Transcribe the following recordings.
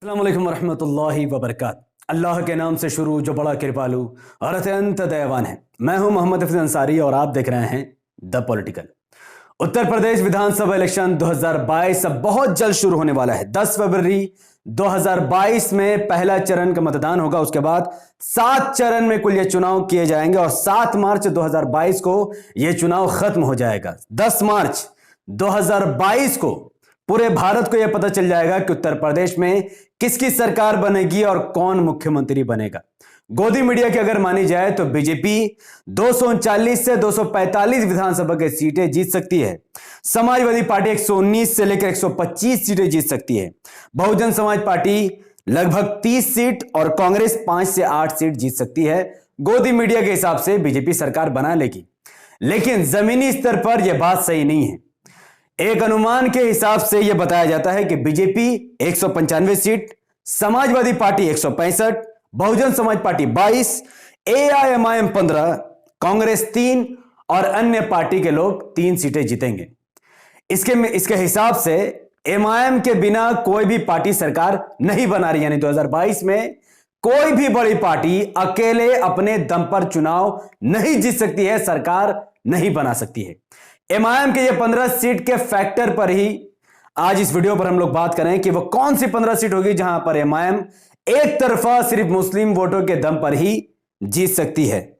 अस्सलाम वालेकुम रहमतुल्लाहि व बरकात। अल्लाह के नाम से शुरू जो बड़ा कृपालु और अत्यंत दयावान है। मैं हूं मोहम्मद हफीज अंसारी और आप देख रहे हैं the political. Uttar Pradesh Vidhan Sabha election 2022 अब बहुत जल्द शुरू होने वाला है। 10 फरवरी 2022 में पहला चरण का मतदान होगा। उसके बाद 7 चरण में कुल ये चुनाव किए जाएंगे और 7 मार्च 2022 को यह चुनाव खत्म हो जाएगा। 10 मार्च 2022 को पूरे भारत को यह पता चल जाएगा कि उत्तर प्रदेश में किसकी सरकार बनेगी और कौन मुख्यमंत्री बनेगा। गोदी मीडिया की अगर मानी जाए तो बीजेपी 239 से 245 विधानसभा की सीटें जीत सकती है। समाजवादी पार्टी 119 से लेकर 125 सीटें जीत सकती है। बहुजन समाज पार्टी लगभग 30 सीट और कांग्रेस 5 से 8 सीट जीत सकती है। गोदी मीडिया के हिसाब से बीजेपी सरकार बना लेगी, लेकिन जमीनी स्तर पर यह बात सही नहीं है। एक अनुमान के हिसाब से यह बताया जाता है कि BJP 195 seat, Samajwadi party 165, Bahujan Samaj party 22, AIMIM 15, Congress 3 और अन्य पार्टी के लोग 3 सीटें जीतेंगे। इसके हिसाब से एमआईएम के बिना कोई भी पार्टी सरकार नहीं बना रही, यानी 2022 में कोई भी बड़ी पार्टी अकेले अपने दम पर चुनाव नहीं जीत सकती है, सरकार नहीं बना सकती है। एमआईएम के ये 15 सीट के फैक्टर पर ही आज इस वीडियो पर हम लोग बात करें कि वो कौन सी 15 सीट होगी जहां पर एमआईएम एक तरफा सिर्फ मुस्लिम वोटों के दम पर ही जीत सकती है।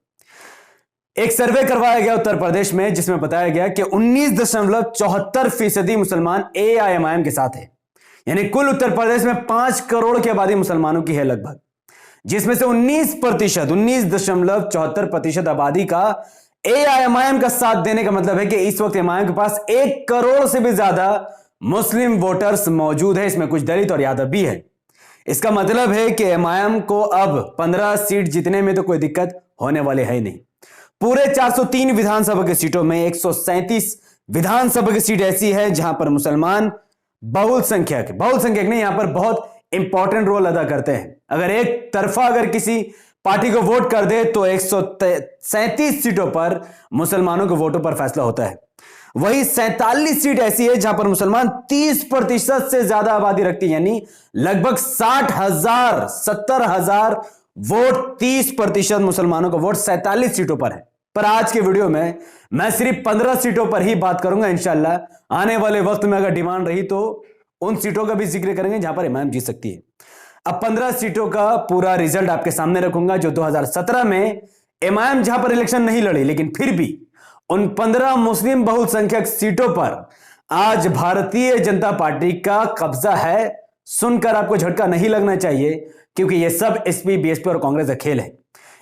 एक सर्वे करवाया गया उत्तर प्रदेश में जिसमें बताया गया कि 19.74% मुसलमान एआईएमआईएम के साथ है, यानी कुल उत्तर प्रदेश में 5 करोड़ की आबादी मुसलमानों की है लगभग, जिसमें से 19.74% आबादी का एआईएमआईएम का साथ देने का मतलब है कि इस वक्त एमआईएम के पास 1 करोड़ से भी ज्यादा मुस्लिम वोटर्स मौजूद है। इसमें कुछ दलित और यादव भी है। इसका मतलब है कि एमआईएम को अब 15 सीट जीतने में तो कोई दिक्कत होने वाली है नहीं। पूरे 403 विधानसभा की सीटों में 137 विधानसभा की सीट ऐसी है जहां पर मुसलमान बहुसंख्यक नहीं, यहां पर बहुत इंपॉर्टेंट रोल अदा करते हैं। अगर एक तरफा अगर किसी पार्टी को वोट कर दे तो 137 सीटों पर मुसलमानों के वोटों पर फैसला होता है। वही 47 सीट ऐसी है जहां पर मुसलमान 30% से ज्यादा आबादी रखती है, यानी लगभग 70,000 वोट, 30% मुसलमानों का वोट 47 सीटों पर है। पर आज के वीडियो में मैं सिर्फ 15 सीटों पर ही बात करूंगा। इंशाल्लाह आने वाले वक्त में अगर डिमांड रही तो उन सीटों का भी जिक्र करेंगे जहां पर इमाम जीत सकती है। अब 15 सीटों का पूरा रिजल्ट आपके सामने रखूंगा जो 2017 में एमआईएम जहां पर इलेक्शन नहीं लड़ी, लेकिन फिर भी उन 15 मुस्लिम बहुसंख्यक सीटों पर आज भारतीय जनता पार्टी का कब्जा है। सुनकर आपको झटका नहीं लगना चाहिए, क्योंकि यह सब एसपी, बीएसपी और कांग्रेस का खेल है।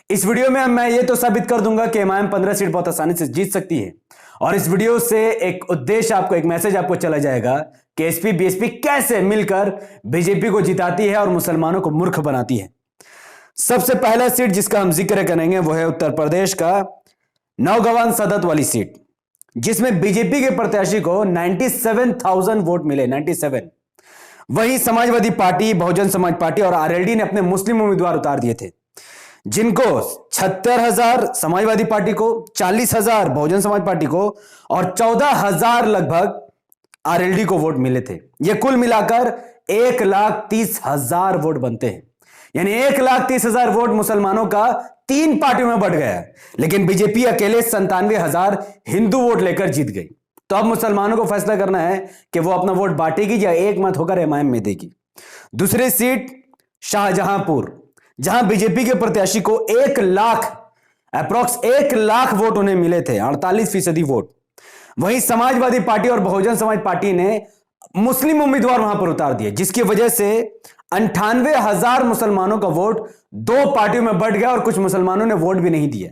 इस वीडियो में मैं ये तो साबित कर दूंगा कि एमआईएम 15 सीट बहुत आसानी से जीत सकती है, और इस वीडियो से एक उद्देश्य आपको, एक मैसेज आपको चला जाएगा कि एसपी, बीएसपी कैसे मिलकर बीजेपी को जिताती है और मुसलमानों को मूर्ख बनाती है। सबसे पहला सीट जिसका हम जिक्र करेंगे वो है उत्तर प्रदेश का नौगवान सदत वाली सीट, जिसमें बीजेपी के प्रत्याशी को 97,000 वोट मिले, 97। वहीं समाजवादी पार्टी, बहुजन समाज पार्टी और आरएलडी ने अपने मुस्लिम उम्मीदवार उतार दिए थे, जिनको 76,000 समाजवादी पार्टी को, 40,000 बहुजन समाज पार्टी को और 14,000 लगभग आरएलडी को वोट मिले थे। यह कुल मिलाकर 1,30,000 वोट बनते हैं, यानी 1,30,000 वोट मुसलमानों का 3 पार्टियों में बढ़ गया। लेकिन बीजेपी अकेले 97,000 हिंदू वोट लेकर जीत गई। तो अब मुसलमानों को फैसला करना है कि वो अपना वोट बांटेगी या एक मत होकर एमआईएम में देगी। दूसरी सीट शाहजहांपुर, जहां बीजेपी के प्रत्याशी को 1 लाख, अप्रॉक्स 1 लाख वोट उन्हें मिले थे, 48% वोट। वहीं समाजवादी पार्टी और बहुजन समाज पार्टी ने मुस्लिम उम्मीदवार वहां पर उतार दिए, जिसकी वजह से 98,000 मुसलमानों का वोट 2 पार्टियों में बढ़ गया और कुछ मुसलमानों ने वोट भी नहीं दिया।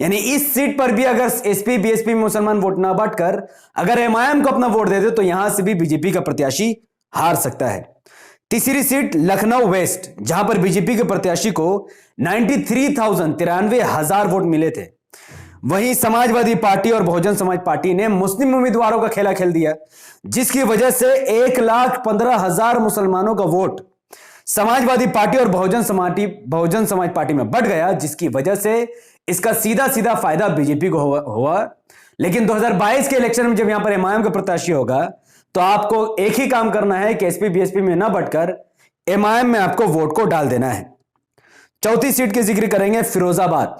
यानी इस सीट पर भी अगर एसपी, बीएसपी में मुसलमान वोट ना बांटकर अगर एमआईएम को अपना वोट दे दे तो यहां से भी बीजेपी का प्रत्याशी हार सकता है। तीसरी सीट लखनऊ वेस्ट, जहां पर बीजेपी के प्रत्याशी को 93,000 वोट मिले थे। वहीं समाजवादी पार्टी और बहुजन समाज पार्टी ने मुस्लिम उम्मीदवारों का खेला खेल दिया, जिसकी वजह से 1,15,000 मुसलमानों का वोट समाजवादी पार्टी और बहुजन समाज पार्टी में बढ़ गया, जिसकी वजह से इसका सीधा सीधा फायदा बीजेपी को हुआ। लेकिन 2022 के इलेक्शन में जब यहां पर एमआईएम का प्रत्याशी होगा तो आपको एक ही काम करना है कि एसपी, बीएसपी में ना बढ़कर एमआईएम में आपको वोट को डाल देना है। चौथी सीट की जिक्र करेंगे फिरोजाबाद।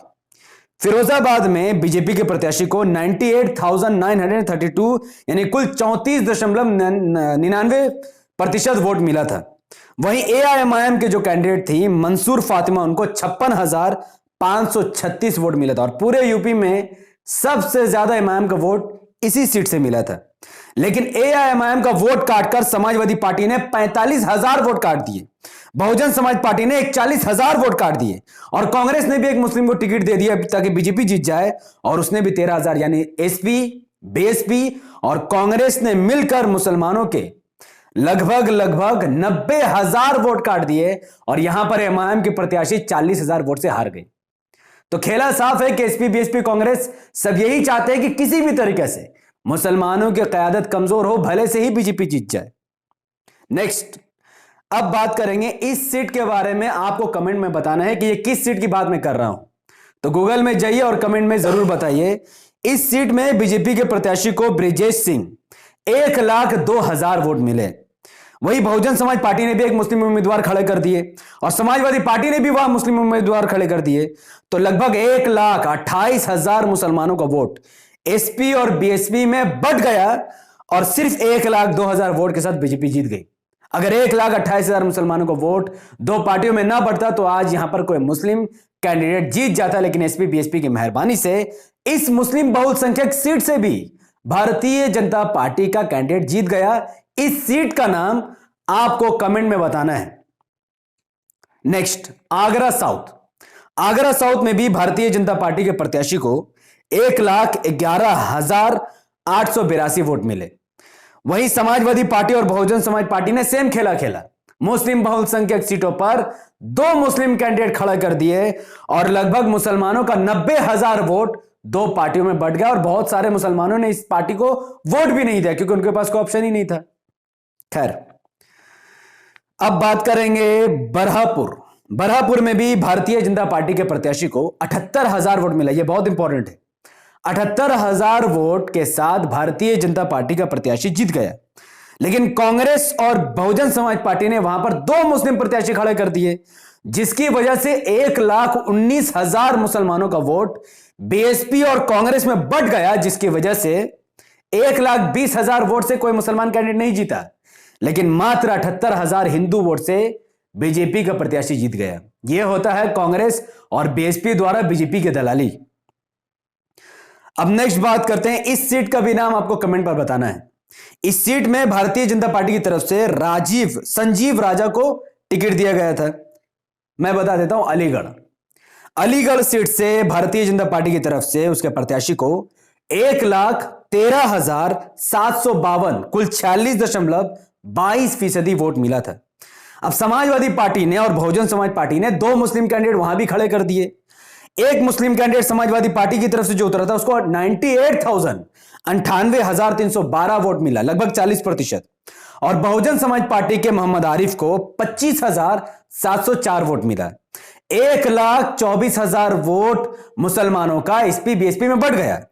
फिरोजाबाद में बीजेपी के प्रत्याशी को 98,932 यानी कुल 34.99% वोट मिला था। वहीं एआईएमआईएम के जो कैंडिडेट थी मंसूर फातिमा, उनको 56,536 वोट मिला था और पूरे यूपी में सबसे ज्यादा एमआईएम का वोट इसी सीट से मिला था। लेकिन एआईएमआईएम का वोट काटकर समाजवादी पार्टी ने 45,000 वोट काट दिए, बहुजन समाज पार्टी ने 41,000 वोट काट दिए और कांग्रेस ने भी एक मुस्लिम को टिकट दे दिया ताकि बीजेपी जीत जाए और उसने भी 13,000, यानी एसपी, बीएसपी और कांग्रेस ने मिलकर मुसलमानों के लगभग 90,000 वोट काट दिए और यहां पर एमआईएम के प्रत्याशी 40,000 वोट से हार गए। तो खेला साफ है कि एसपी, बीएसपी, कांग्रेस सब यही चाहते हैं कि किसी भी तरीके से मुसलमानों की क़यादत कमजोर हो, भले से ही बीजेपी जीत जाए। नेक्स्ट, अब बात करेंगे इस सीट के बारे में। आपको कमेंट में बताना है कि ये किस सीट की बात मैं कर रहा हूं, तो गूगल में जाइए और कमेंट में जरूर बताइए। इस सीट में बीजेपी के प्रत्याशी को ब्रिजेश सिंह 1,02,000 वोट मिले। वही बहुजन समाज पार्टी ने भी एक मुस्लिम उम्मीदवार खड़े कर दिए और समाजवादी पार्टी ने भी वह मुस्लिम उम्मीदवार खड़े कर दिए। तो लगभग 1,28,000 मुसलमानों का वोट एसपी और बीएसपी में बट गया और सिर्फ 1,02,000 वोट के साथ बीजेपी जीत गई। अगर 1,28,000 मुसलमानों का वोट दो पार्टियों में ना बढ़ता तो आज यहां पर कोई मुस्लिम कैंडिडेट जीत जाता, लेकिन एसपी बीएसपी की मेहरबानी से इस मुस्लिम बहुसंख्यक सीट से भी भारतीय जनता पार्टी का कैंडिडेट जीत गया। इस सीट का नाम आपको कमेंट में बताना है। Next, Agra south. Agra south में भी भारतीय जनता पार्टी के प्रत्याशी को 1,11,882 वोट मिले। वहीं समाजवादी पार्टी और बहुजन समाज पार्टी ने सेम खेला। मुस्लिम बहुसंख्यक सीटों पर दो मुस्लिम कैंडिडेट खड़ा कर दिए और लगभग मुसलमानों का 90,000 वोट दो पार्टियों में बढ़ गया और बहुत सारे मुसलमानों ने इस पार्टी को वोट भी नहीं दिया क्योंकि उनके पास कोई ऑप्शन ही नहीं था। खैर, अब बात करेंगे बरहापुर। बरहापुर में भी भारतीय जनता पार्टी के प्रत्याशी को 78,000 वोट मिला। यह बहुत इंपॉर्टेंट है। 78,000 वोट के साथ भारतीय जनता पार्टी का प्रत्याशी जीत गया, लेकिन कांग्रेस और बहुजन समाज पार्टी ने वहां पर दो मुस्लिम प्रत्याशी खड़े कर दिए, जिसकी वजह से 1,19,000 मुसलमानों का वोट बीएसपी और कांग्रेस में बट गया, जिसकी वजह से 1,20,000 वोट से कोई मुसलमान कैंडिडेट नहीं जीता, लेकिन मात्र 78,000 हिंदू वोट से बीजेपी का प्रत्याशी जीत गया। यह होता है कांग्रेस और बीएसपी द्वारा बीजेपी की दलाली। अब नेक्स्ट बात करते हैं, इस सीट का भी नाम आपको कमेंट पर बताना है। इस सीट में भारतीय जनता पार्टी की तरफ से संजीव राजा को टिकट दिया गया था। मैं बता देता हूं, अलीगढ़ सीट से भारतीय जनता पार्टी की तरफ से उसके प्रत्याशी को 1,13,752 कुल 46.22% वोट मिला था। अब समाजवादी पार्टी ने और बहुजन समाज पार्टी ने दो मुस्लिम कैंडिडेट वहां भी खड़े कर दिए। एक मुस्लिम कैंडिडेट समाजवादी पार्टी की तरफ से जो उतरा था उसको 98,98,312 वोट मिला, लगभग 40%। और बहुजन समाज पार्टी के मोहम्मद आरिफ को 25,704 वोट मिला। 1,24,000 वोट मुसलमानों का एसपी बीएसपी में बढ़ गया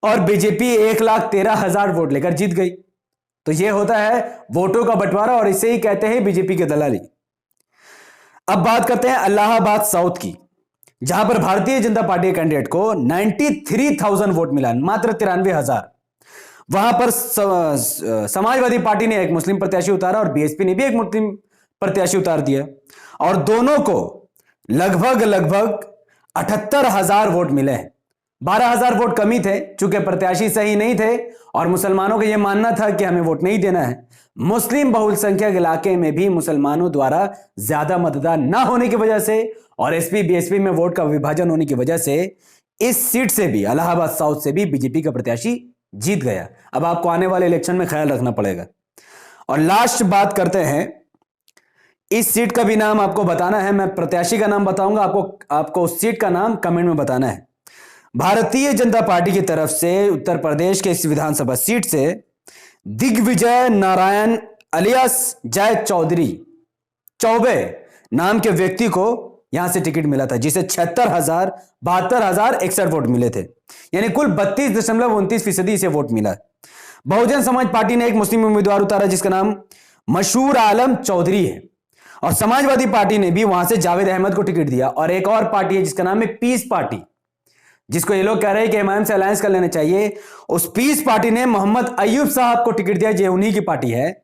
और बीजेपी 1,13,000 वोट लेकर जीत गई। तो यह होता है वोटों का बंटवारा और इसे ही कहते हैं बीजेपी की दलाली। अब बात करते हैं इलाहाबाद साउथ की, जहां पर भारतीय जनता पार्टी के कैंडिडेट को 93,000 वोट मिला, मात्र 93,000। वहां पर समाजवादी पार्टी ने एक मुस्लिम प्रत्याशी उतारा और बीएसपी ने भी एक मुस्लिम प्रत्याशी उतार दिया और दोनों को लगभग 78,000 वोट मिले हैं। 12,000 वोट कमी थे चूंकि प्रत्याशी सही नहीं थे और मुसलमानों का यह मानना था कि हमें वोट नहीं देना है। मुस्लिम बहुसंख्यक इलाके में भी मुसलमानों द्वारा ज्यादा मतदान ना होने की वजह से और एसपी बीएसपी में वोट का विभाजन होने की वजह से इस सीट से भी, इलाहाबाद साउथ से भी बीजेपी का प्रत्याशी जीत गया। अब आपको आने वाले इलेक्शन में ख्याल रखना पड़ेगा। और लास्ट बात करते हैं, इस सीट का भी नाम आपको बताना है। मैं प्रत्याशी का नाम बताऊंगा, आपको उस सीट का नाम कमेंट में बताना है। भारतीय जनता पार्टी की तरफ से उत्तर प्रदेश के इस विधानसभा सीट से दिग्विजय नारायण अलियास जय चौबे नाम के व्यक्ति को यहां से टिकट मिला था, जिसे 72,61 वोट मिले थे, यानी कुल 32.29% से वोट मिला। बहुजन समाज पार्टी ने एक मुस्लिम उम्मीदवार उतारा जिसका नाम मशहूर आलम चौधरी है और समाजवादी पार्टी ने भी वहां से जावेद अहमद को टिकट दिया। और एक और पार्टी है जिसका नाम है पीस पार्टी, जिसको ये लोग कह रहे हैं कि एमआईएम से अलायंस कर लेना चाहिए। उस पीस पार्टी ने मोहम्मद अयूब साहब को टिकट दिया, जो उन्हीं की पार्टी है।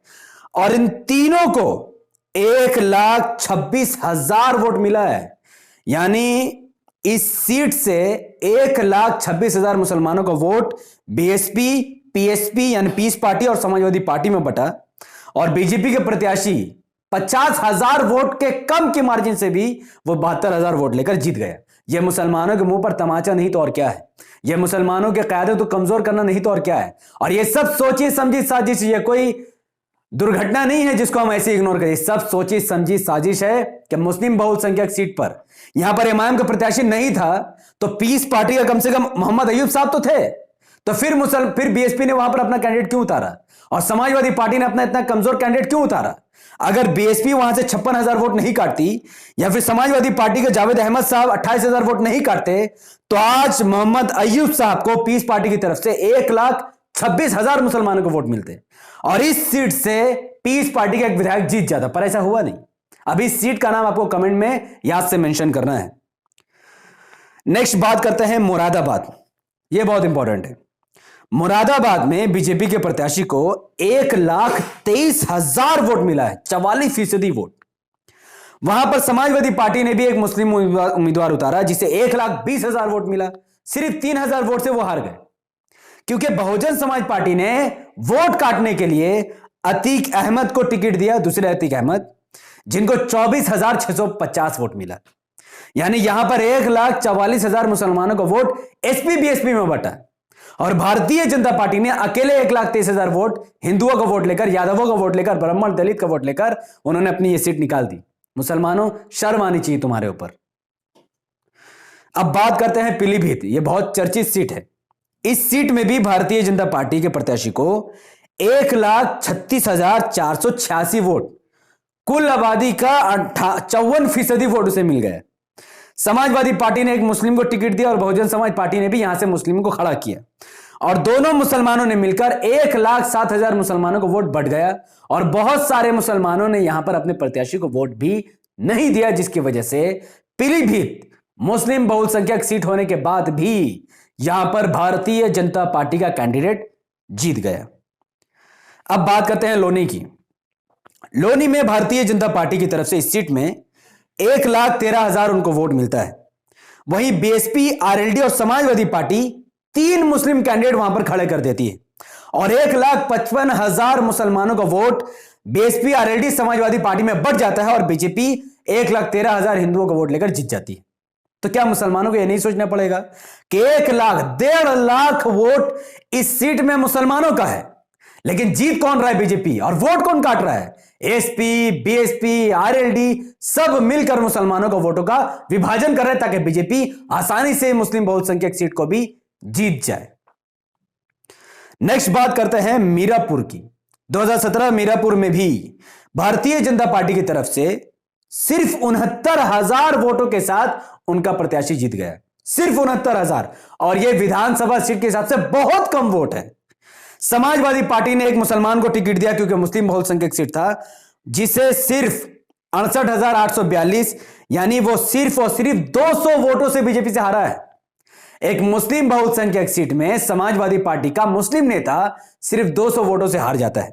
और इन तीनों को 1,26,000 वोट मिला है। यानी इस सीट से 1,26,000 मुसलमानों का वोट बीएसपी, पीएसपी यानी पीस पार्टी और समाजवादी पार्टी में बटा। और बीजेपी के प्रत्याशी 50,000 वोट के कम के मार्जिन से भी वो 72,000 वोट लेकर जीत गया। यह मुसलमानों के मुंह पर तमाचा नहीं तो और क्या है। यह मुसलमानों के क़यादत को कमजोर करना नहीं तो और क्या है। और यह सब सोची समझी साजिश, ये कोई दुर्घटना नहीं है जिसको हम ऐसे इग्नोर करें। सब सोची समझी साजिश है कि मुस्लिम बहुसंख्यक सीट पर यहां पर इमाम का प्रत्याशी नहीं था, तो पीस पार्टी का कम से कम मोहम्मद अयूब साहब तो थे। तो फिर बीएसपी ने वहां पर अपना कैंडिडेट क्यों उतारा और समाजवादी पार्टी ने अपना इतना कमजोर कैंडिडेट क्यों उतारा? अगर बीएसपी वहां से 56,000 वोट नहीं काटती या फिर समाजवादी पार्टी के जावेद अहमद साहब 28,000 वोट नहीं काटते, तो आज मोहम्मद अयूब साहब को पीस पार्टी की तरफ से 1,26,000 मुसलमानों को वोट मिलते और इस सीट से पीस पार्टी का एक विधायक जीत जाता। पर ऐसा हुआ नहीं। अब इस सीट का नाम आपको कमेंट में याद से मेंशन करना है। नेक्स्ट बात करते हैं मुरादाबाद। यह बहुत इंपॉर्टेंट है। मुरादाबाद में बीजेपी के प्रत्याशी को 1,23,000 वोट मिला है, 44% वोट। वहां पर समाजवादी पार्टी ने भी एक मुस्लिम उम्मीदवार उतारा जिसे 1,20,000 वोट मिला। सिर्फ 3,000 वोट से वो हार गए, क्योंकि बहुजन समाज पार्टी ने वोट काटने के लिए अतीक अहमद को टिकट दिया, दूसरे अतीक अहमद, जिनको 24,650 वोट मिला। यानी यहां पर 1,44,000 मुसलमानों का वोट एसपी बीएसपी में बटा। और भारतीय जनता पार्टी ने अकेले 1,23,000 वोट हिंदुओं का वोट लेकर, यादवों का वोट लेकर, ब्राह्मण दलित का वोट लेकर उन्होंने अपनी यह सीट निकाल दी। मुसलमानों, शर्म आनी चाहिए तुम्हारे ऊपर। अब बात करते हैं पीलीभीत। यह बहुत चर्चित सीट है। इस सीट में भी भारतीय जनता पार्टी के प्रत्याशी को 1,36,486 वोट, कुल आबादी का 54% वोट उसे मिल गया। समाजवादी पार्टी ने एक मुस्लिम को टिकट दिया और बहुजन समाज पार्टी ने भी यहां से मुस्लिमों को खड़ा किया। और दोनों मुसलमानों ने मिलकर 1,07,000 मुसलमानों को वोट बढ़ गया। और बहुत सारे मुसलमानों ने यहां पर अपने प्रत्याशी को वोट भी नहीं दिया, जिसकी वजह से पीलीभीत मुस्लिम बहुसंख्यक सीट होने के बाद भी यहां पर भारतीय जनता पार्टी का कैंडिडेट जीत गया। अब बात करते हैं लोनी की। लोनी में भारतीय जनता पार्टी की तरफ से इस सीट में 1,13,000 उनको वोट मिलता है। वहीं बीएसपी, आरएलडी और समाजवादी पार्टी 3 मुस्लिम कैंडिडेट वहां पर खड़े कर देती है और 1,55,000 मुसलमानों का vote BSP, RLD, Samajwadi party में बढ़ जाता है और बीजेपी 1,13,000 हिंदुओं का वोट लेकर जीत जाती है। तो क्या मुसलमानों को यह नहीं सोचना पड़ेगा कि 1,00,000 वोट इस सीट में मुसलमानों का है, लेकिन जीत कौन रहा है? बीजेपी। और वोट कौन काट रहा है? एसपी, बीएसपी, आरएलडी सब मिलकर मुसलमानों का वोटों का विभाजन कर रहे हैं ताकि बीजेपी आसानी से मुस्लिम बहुसंख्यक सीट को भी जीत जाए। नेक्स्ट बात करते हैं मीरापुर की। 2017 मीरापुर में भी भारतीय जनता पार्टी की तरफ से सिर्फ 69,000 वोटों के साथ उनका प्रत्याशी जीत गया। सिर्फ 69,000, और यह विधानसभा सीट के हिसाब से बहुत कम वोट है। समाजवादी पार्टी ने एक मुसलमान को टिकट दिया क्योंकि मुस्लिम बहुसंख्यक सीट था, जिसे सिर्फ 68,842, यानी वो सिर्फ और सिर्फ 200 वोटों से बीजेपी से हारा है। एक मुस्लिम बहुसंख्यक सीट में समाजवादी पार्टी का मुस्लिम नेता सिर्फ 200 वोटों से हार जाता है,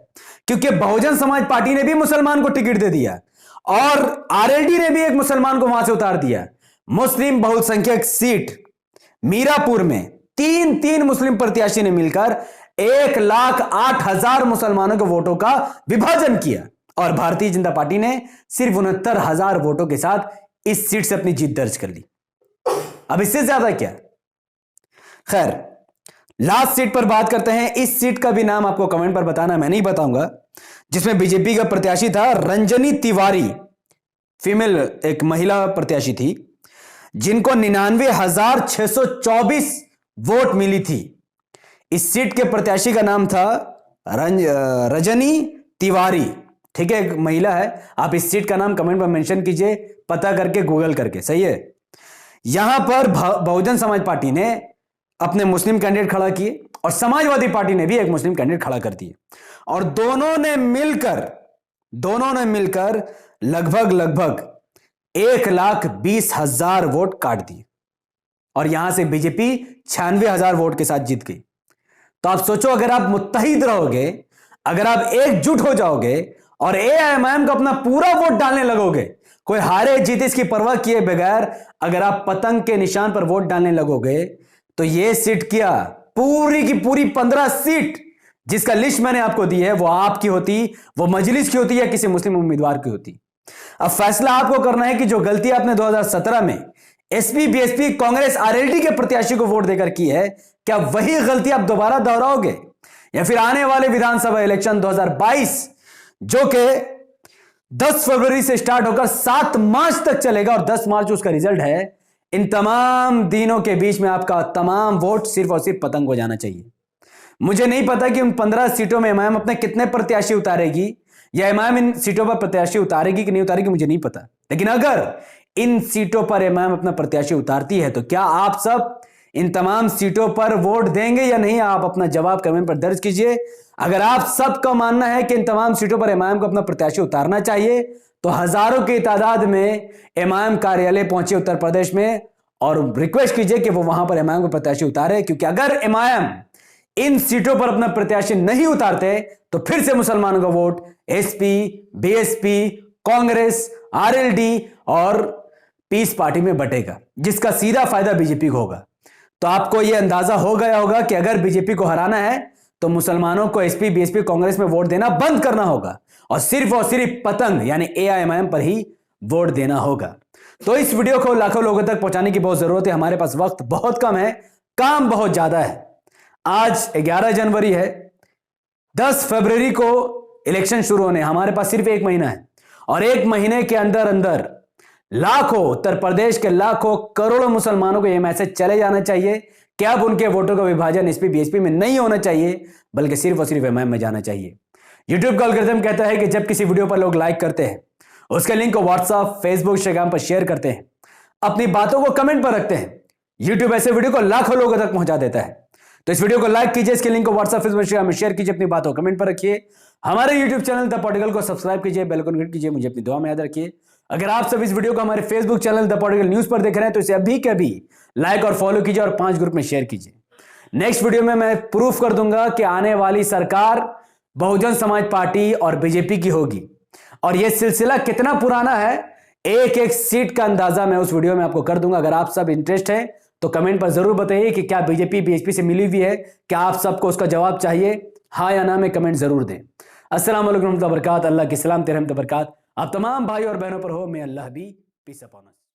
क्योंकि बहुजन समाज पार्टी ने भी मुसलमान को टिकट दे दिया और आरएलडी ने भी एक मुसलमान को वहां से उतार दिया। मुस्लिम बहुसंख्यक सीट मीरापुर में 3 मुस्लिम प्रत्याशी ने मिलकर 1,08,000 मुसलमानों के वोटों का विभाजन किया और भारतीय जनता पार्टी ने सिर्फ 69,000 वोटों के साथ इस सीट से अपनी जीत दर्ज कर ली। अब इससे ज्यादा क्या? खैर, लास्ट सीट पर बात करते हैं। इस सीट का भी नाम आपको कमेंट पर बताना, मैं नहीं बताऊंगा, जिसमें बीजेपी का प्रत्याशी था रंजनी तिवारी, फीमेल एक महिला प्रत्याशी थी, जिनको 99,624 वोट मिली थी। इस सीट के प्रत्याशी का नाम था रजनी तिवारी। ठीक है, एक महिला है। आप इस सीट का नाम कमेंट में मेंशन कीजिए, पता करके, गूगल करके। सही है। यहां पर बहुजन समाज पार्टी ने अपने मुस्लिम कैंडिडेट खड़ा किए और समाजवादी पार्टी ने भी एक मुस्लिम कैंडिडेट खड़ा कर दिए और दोनों ने मिलकर लगभग 1,20,000 वोट काट दिए और यहां से बीजेपी 96,000 वोट के साथ जीत गई। तो आप सोचो, अगर आप मुत्तहिद रहोगे, अगर आप एकजुट हो जाओगे और एआईएमआईएम को अपना पूरा वोट डालने लगोगे, कोई हारे जीते इसकी परवाह किए बगैर अगर आप पतंग के निशान पर वोट डालने लगोगे, तो यह सीट क्या, पूरी की पूरी 15 सीट जिसका लिस्ट मैंने आपको दी है वो आपकी होती, वो मजलिस की होती या किसी मुस्लिम उम्मीदवार की होती। अब फैसला आपको करना है कि जो गलती आपने 2017 में एसपी, बीएसपी, कांग्रेस, आरएलडी के प्रत्याशी को वोट देकर की है, क्या वही गलती आप दोबारा दोहराओगे, या फिर आने वाले विधानसभा इलेक्शन 2022 जो कि 10 फरवरी से स्टार्ट होकर 7 मार्च तक चलेगा और 10 मार्च उसका रिजल्ट है, इन तमाम दिनों के बीच में आपका तमाम वोट सिर्फ और सिर्फ पतंग हो जाना चाहिए। मुझे नहीं पता कि उन 15 सीटों में एमआईएम अपने कितने प्रत्याशी उतारेगी, या एमआईएम इन सीटों पर प्रत्याशी उतारेगी कि नहीं उतारेगी, मुझे नहीं पता। लेकिन अगर इन सीटों पर एमआईएम अपना प्रत्याशी उतारती है तो क्या आप सब इन तमाम सीटों पर वोट देंगे या नहीं? आप अपना जवाब कमेंट पर दर्ज कीजिए। अगर आप सबका मानना है कि इन तमाम सीटों पर एमआईएम को अपना प्रत्याशी उतारना चाहिए, तो हजारों की तादाद में एमआईएम कार्यालय पहुंचे उत्तर प्रदेश में और रिक्वेस्ट कीजिए कि वो वहां पर एमआईएम को प्रत्याशी उतारे, क्योंकि अगर एमआईएम इन सीटों पर अपना प्रत्याशी नहीं उतारते तो फिर से मुसलमानों का vote SP, BSP, Congress, RLD और पीस पार्टी में बटेगा, जिसका सीधा फायदा बीजेपी को होगा। तो आपको यह अंदाजा हो गया होगा कि अगर बीजेपी को हराना है तो मुसलमानों को एसपी, बीएसपी, कांग्रेस में वोट देना बंद करना होगा और सिर्फ पतंग यानी एआईएमआईएम पर ही वोट देना होगा। तो इस वीडियो को लाखों लोगों तक पहुंचाने की बहुत जरूरत है। हमारे पास वक्त बहुत कम है, काम बहुत ज्यादा है। आज 11 जनवरी है, 10 फरवरी को इलेक्शन शुरू होने, हमारे पास सिर्फ 1 महीना है और 1 महीने के अंदर अंदर लाखों, उत्तर प्रदेश के लाखों करोड़ों मुसलमानों को यह मैसेज चले जाना चाहिए कि अब उनके वोटों का विभाजन एसपी, बीएसपी में नहीं होना चाहिए, बल्कि सिर्फ और सिर्फ एमआईएम में जाना चाहिए। यूट्यूब का एल्गोरिथम कहता है कि जब किसी वीडियो पर लोग लाइक करते हैं, उसके लिंक को व्हाट्सएप, फेसबुक, इंस्टाग्राम पर शेयर करते हैं, अपनी बातों को कमेंट पर रखते हैं, यूट्यूब ऐसे वीडियो को लाखों लोगों तक पहुंचा देता है। तो इस वीडियो को लाइक कीजिए, इसके लिंक को व्हाट्सएप, फेसबुक, इंस्टाग्राम में शेयर कीजिए, अपनी बातों को कमेंट पर रखिए, हमारे यूट्यूब चैनल द पॉलिटिकल को सब्सक्राइब कीजिए, बेल आइकन क्लिक कीजिए, मुझे अपनी दुआ में याद रखिए। अगर आप सब इस वीडियो को हमारे Facebook channel the political news पर देख रहे हैं तो इसे अभी के अभी लाइक और फॉलो कीजिए और 5 ग्रुप में शेयर कीजिए। नेक्स्ट वीडियो में मैं प्रूफ कर दूंगा कि आने वाली सरकार बहुजन समाज पार्टी और बीजेपी की होगी, और यह सिलसिला कितना पुराना है, एक एक सीट का अंदाजा मैं उस वीडियो में आपको कर दूंगा। अगर आप सब इंटरेस्ट है तो कमेंट पर जरूर बताइए कि क्या बीजेपी बीएसपी से मिली हुई है, क्या आप सबको उसका जवाब चाहिए, हाँ या ना में कमेंट जरूर दें। अस्सलाम वालेकुम रहमतुल्लाहि व बरकातहू। अल्लाह की सलाम, तेरे रहमत बरकात आप तमाम भाई और बहनों पर हो। मैं अल्लाह भी पीस अपॉन अस।